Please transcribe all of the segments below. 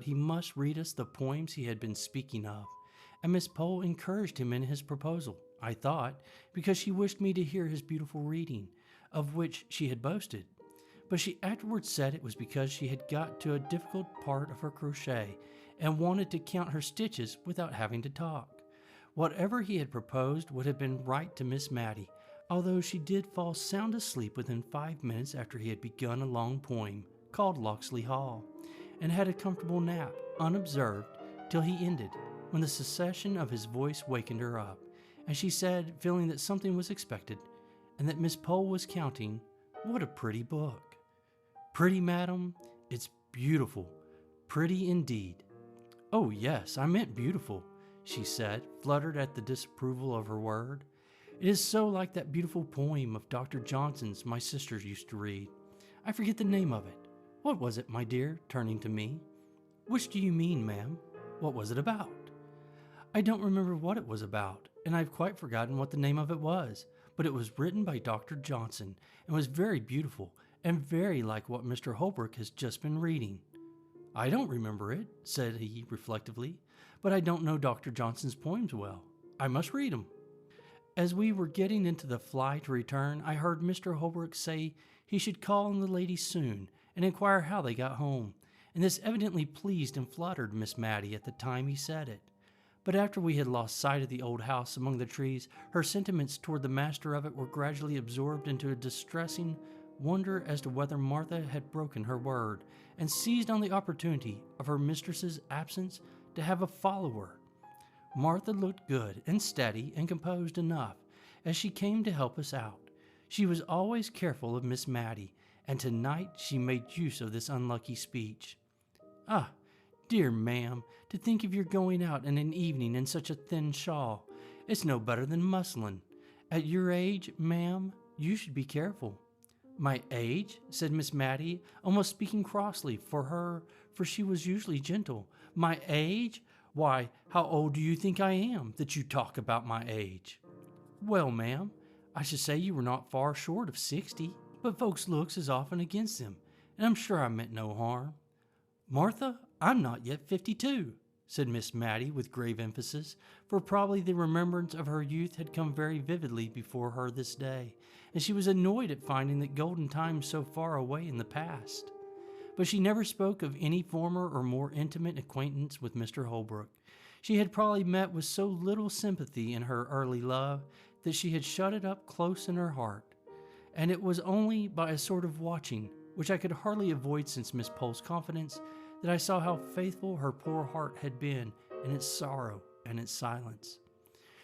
he must read us the poems he had been speaking of, and Miss Pole encouraged him in his proposal, I thought, because she wished me to hear his beautiful reading, of which she had boasted. But she afterwards said it was because she had got to a difficult part of her crochet and wanted to count her stitches without having to talk. Whatever he had proposed would have been right to Miss Matty, although she did fall sound asleep within 5 minutes after he had begun a long poem called Locksley Hall, and had a comfortable nap, unobserved, till he ended, when the cessation of his voice wakened her up, and she said, feeling that something was expected, and that Miss Pole was counting, "What a pretty book!" "Pretty, madam? It's beautiful. Pretty indeed." "Oh, yes, I meant beautiful," she said, fluttered at the disapproval of her word. "It is so like that beautiful poem of Dr. Johnson's my sisters used to read. I forget the name of it. What was it, my dear?" turning to me. "Which do you mean, ma'am? What was it about?" "I don't remember what it was about, and I've quite forgotten what the name of it was, but it was written by Dr. Johnson, and was very beautiful, and very like what Mr. Holdbrook has just been reading." "I don't remember it," said he reflectively, "but I don't know Dr. Johnson's poems well. I must read 'em." As we were getting into the fly to return, I heard Mr. Holdbrook say he should call on the ladies soon, and inquire how they got home, and this evidently pleased and fluttered Miss Matty at the time he said it. But after we had lost sight of the old house among the trees, her sentiments toward the master of it were gradually absorbed into a distressing wonder as to whether Martha had broken her word, and seized on the opportunity of her mistress's absence to have a follower. Martha looked good and steady and composed enough, as she came to help us out. She was always careful of Miss Matty, and tonight she made use of this unlucky speech. "Ah, dear ma'am, to think of your going out in an evening in such a thin shawl. It's no better than muslin. At your age, ma'am, you should be careful." "My age?" said Miss Matty, almost speaking crossly for her, for she was usually gentle. "My age? Why, how old do you think I am, that you talk about my age?" "Well, ma'am, I should say you were not far short of 60, but folks' looks is often against them, and I'm sure I meant no harm." "Martha, I'm not yet 52, said Miss Matty with grave emphasis, for probably the remembrance of her youth had come very vividly before her this day, and she was annoyed at finding that golden times so far away in the past. But she never spoke of any former or more intimate acquaintance with Mr. Holdbrook. She had probably met with so little sympathy in her early love that she had shut it up close in her heart, and it was only by a sort of watching, which I could hardly avoid since Miss Pole's confidence, that I saw how faithful her poor heart had been in its sorrow and its silence.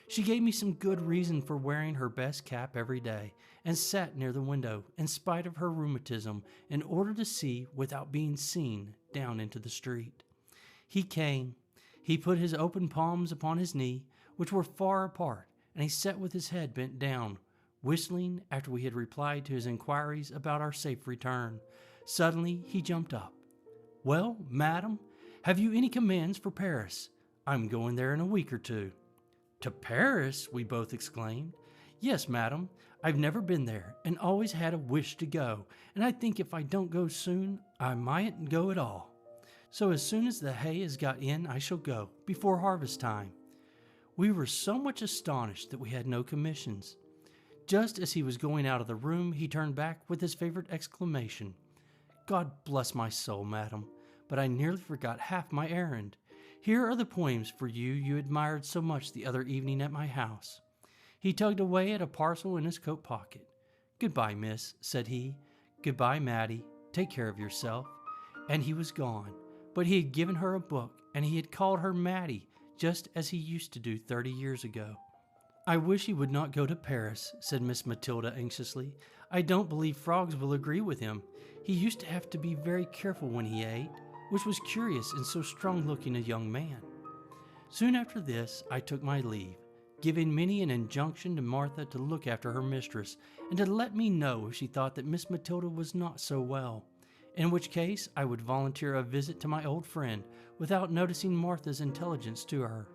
She gave me some good reason for wearing her best cap every day, and sat near the window, in spite of her rheumatism, in order to see, without being seen, down into the street. He came. He put his open palms upon his knee, which were far apart, and he sat with his head bent down, whistling after we had replied to his inquiries about our safe return. Suddenly he jumped up. "Well, madam, have you any commands for Paris? I'm going there in a week or two." "To Paris?" we both exclaimed. "Yes, madam. I've never been there, and always had a wish to go, and I think if I don't go soon, I mightn't go at all. So as soon as the hay is got in, I shall go, before harvest time." We were so much astonished that we had no commissions. Just as he was going out of the room, he turned back with his favorite exclamation. "God bless my soul, madam, but I nearly forgot half my errand. Here are the poems for you admired so much the other evening at my house." He tugged away at a parcel in his coat pocket. "Goodbye, miss," said he. "Goodbye, Matty. Take care of yourself." And he was gone. But he had given her a book, and he had called her Matty, just as he used to do 30 years ago. "I wish he would not go to Paris," said Miss Matilda anxiously. "I don't believe frogs will agree with him. He used to have to be very careful when he ate, which was curious in so strong-looking a young man." Soon after this I took my leave, giving many an injunction to Martha to look after her mistress, and to let me know if she thought that Miss Matilda was not so well, in which case I would volunteer a visit to my old friend without noticing Martha's intelligence to her.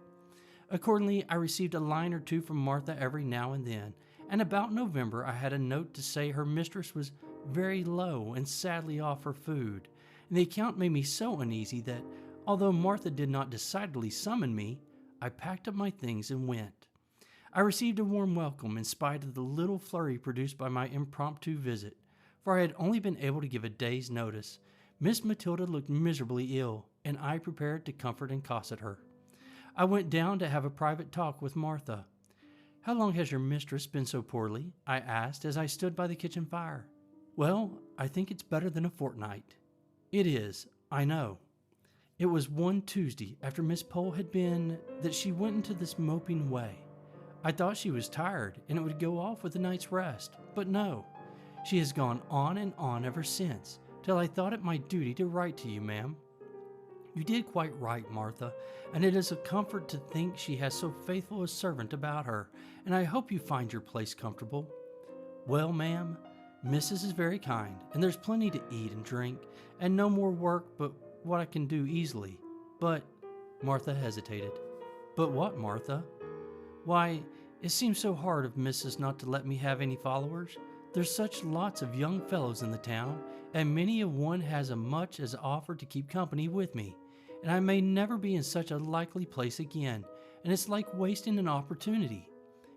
Accordingly, I received a line or two from Martha every now and then, and about November I had a note to say her mistress was very low and sadly off for food, and the account made me so uneasy that, Although Martha did not decidedly summon me, I packed up my things and went. I received a warm welcome in spite of the little flurry produced by my impromptu visit, for I had only been able to give a day's notice. Miss Matilda looked miserably ill, and I prepared to comfort and cosset her. I went down to have a private talk with Martha. "How long has your mistress been so poorly?" I asked as I stood by the kitchen fire. "Well, I think it's better than a fortnight." "It is, I know." It was one Tuesday after Miss Pole had been that she went into this moping way. I thought she was tired and it would go off with a night's rest, but no. She has gone on and on ever since, till I thought it my duty to write to you, ma'am. You did quite right, Martha, and it is a comfort to think she has so faithful a servant about her, and I hope you find your place comfortable. Well, ma'am, Mrs. is very kind, and there's plenty to eat and drink, and no more work but what I can do easily. But, Martha hesitated. But what, Martha? Why, it seems so hard of Mrs. not to let me have any followers. There's such lots of young fellows in the town, and many a one has as much as offered to keep company with me, and I may never be in such a likely place again, and it's like wasting an opportunity.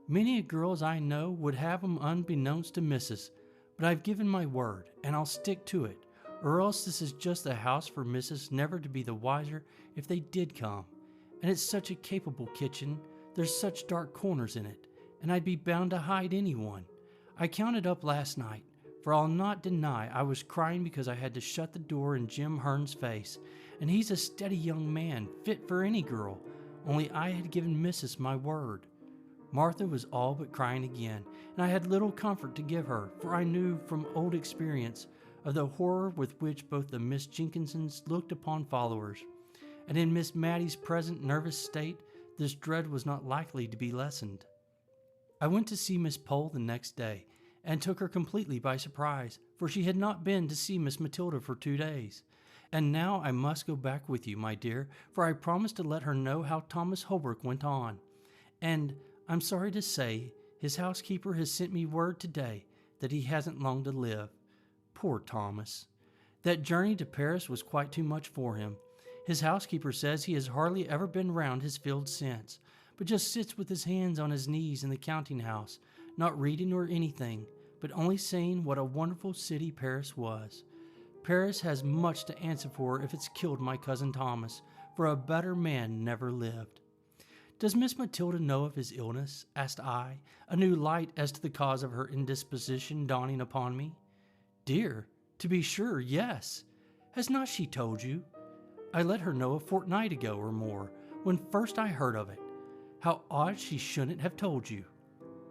Many a girl as I know would have 'em unbeknownst to Mrs., but I've given my word, and I'll stick to it, or else this is just a house for Mrs. never to be the wiser if they did come. And it's such a capable kitchen, there's such dark corners in it, and I'd be bound to hide anyone. I counted up last night, for I'll not deny I was crying because I had to shut the door in Jim Hearn's face, and he's a steady young man, fit for any girl, only I had given Mrs. my word. Martha was all but crying again, and I had little comfort to give her, for I knew from old experience of the horror with which both the Miss Jenkinsons looked upon followers, and in Miss Matty's present nervous state, this dread was not likely to be lessened. I went to see Miss Pole the next day, and took her completely by surprise, for she had not been to see Miss Matilda for 2 days. And now I must go back with you, my dear, for I promised to let her know how Thomas Holdbrook went on. And I'm sorry to say his housekeeper has sent me word today that he hasn't long to live. Poor Thomas. That journey to Paris was quite too much for him. His housekeeper says he has hardly ever been round his field since, but just sits with his hands on his knees in the counting-house, not reading or anything, but only saying what a wonderful city Paris was. Paris has much to answer for if it's killed my cousin Thomas, for a better man never lived. Does Miss Matilda know of his illness? Asked I, a new light as to the cause of her indisposition dawning upon me. Dear, to be sure, yes. Has not she told you? I let her know a fortnight ago or more, when first I heard of it. How odd she shouldn't have told you.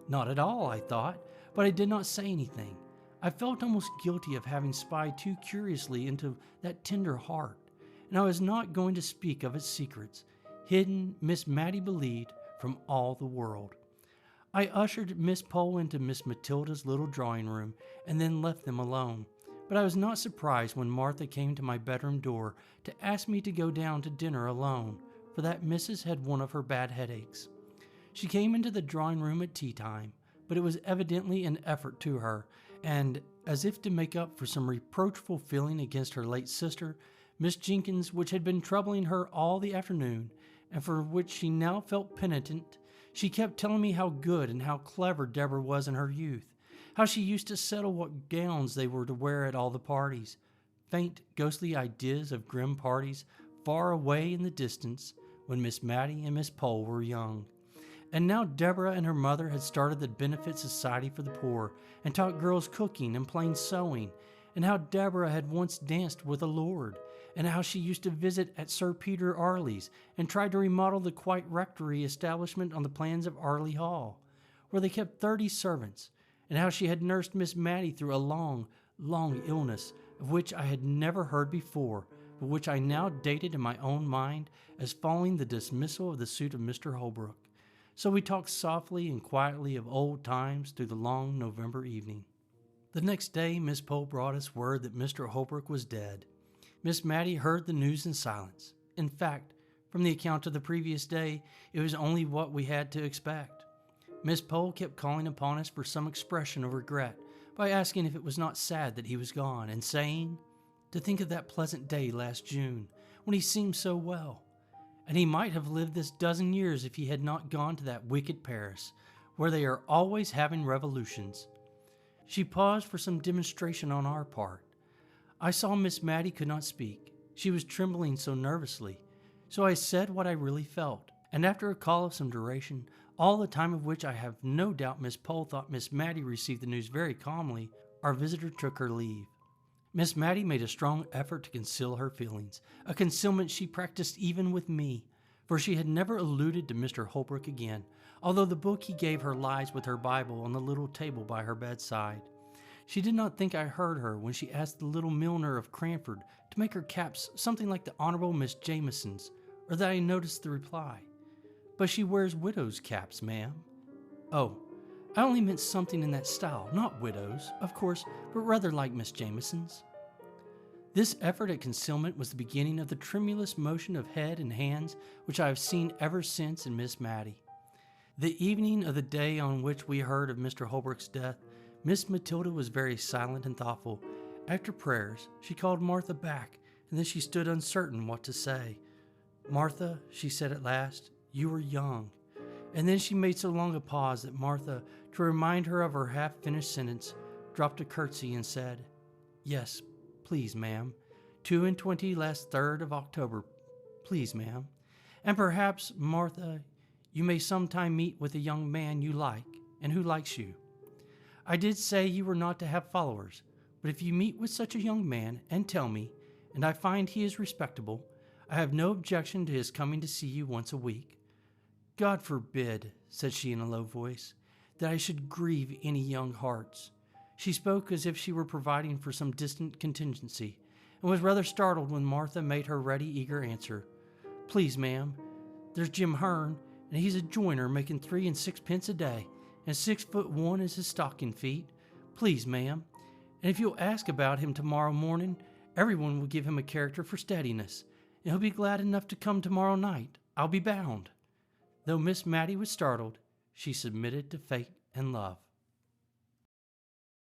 Not at all, I thought, but I did not say anything. I felt almost guilty of having spied too curiously into that tender heart, and I was not going to speak of its secrets, hidden, Miss Matty believed, from all the world. I ushered Miss Pole into Miss Matilda's little drawing room, and then left them alone. But I was not surprised when Martha came to my bedroom door to ask me to go down to dinner alone, for that Mrs. had one of her bad headaches. She came into the drawing room at tea time, but it was evidently an effort to her, and, as if to make up for some reproachful feeling against her late sister, Miss Jenkins, which had been troubling her all the afternoon, and for which she now felt penitent, she kept telling me how good and how clever Deborah was in her youth, how she used to settle what gowns they were to wear at all the parties, faint, ghostly ideas of grim parties far away in the distance when Miss Matty and Miss Pole were young. And now Deborah and her mother had started the Benefit Society for the Poor and taught girls cooking and plain sewing, and how Deborah had once danced with a lord, and how she used to visit at Sir Peter Arley's and tried to remodel the quite rectory establishment on the plans of Arley Hall, where they kept 30 servants, and how she had nursed Miss Matty through a long, long illness, of which I had never heard before, but which I now dated in my own mind as following the dismissal of the suit of Mr. Holdbrook. So we talked softly and quietly of old times through the long November evening. The next day, Miss Pole brought us word that Mr. Holdbrook was dead. Miss Matty heard the news in silence. In fact, from the account of the previous day, it was only what we had to expect. Miss Pole kept calling upon us for some expression of regret by asking if it was not sad that he was gone, and saying, "To think of that pleasant day last June, when he seemed so well? And he might have lived this dozen years if he had not gone to that wicked Paris, where they are always having revolutions. She paused for some demonstration on our part. I saw Miss Matty could not speak. She was trembling so nervously. So I said what I really felt, and after a call of some duration, all the time of which I have no doubt Miss Pole thought Miss Matty received the news very calmly, our visitor took her leave. Miss Matty made a strong effort to conceal her feelings, a concealment she practiced even with me, for she had never alluded to Mr. Holdbrook again, although the book he gave her lies with her Bible on the little table by her bedside. She did not think I heard her when she asked the little milliner of Cranford to make her caps something like the Honorable Miss Jameson's, or that I noticed the reply. But she wears widow's caps, ma'am. Oh, I only meant something in that style, not widow's, of course, but rather like Miss Jameson's. This effort at concealment was the beginning of the tremulous motion of head and hands which I have seen ever since in Miss Matty. The evening of the day on which we heard of Mr. Holdbrook's death, Miss Matilda was very silent and thoughtful. After prayers, she called Martha back, and then she stood uncertain what to say. "Martha," she said at last, "you are young." And then she made so long a pause that Martha, to remind her of her half-finished sentence, dropped a curtsy and said, "Yes, please, ma'am. 22 last 3rd of October, please, ma'am. And perhaps, Martha, you may sometime meet with a young man you like, and who likes you. I did say you were not to have followers, but if you meet with such a young man, and tell me, and I find he is respectable, I have no objection to his coming to see you once a week. God forbid," said she in a low voice, "that I should grieve any young hearts." She spoke as if she were providing for some distant contingency, and was rather startled when Martha made her ready, eager answer. "Please, ma'am, there's Jim Hearn, and he's a joiner making 3 and 6 pence a day, and 6'1" is his stocking feet. Please, ma'am, and if you'll ask about him tomorrow morning, everyone will give him a character for steadiness, and he'll be glad enough to come tomorrow night, I'll be bound." Though Miss Matty was startled, she submitted to fate and love.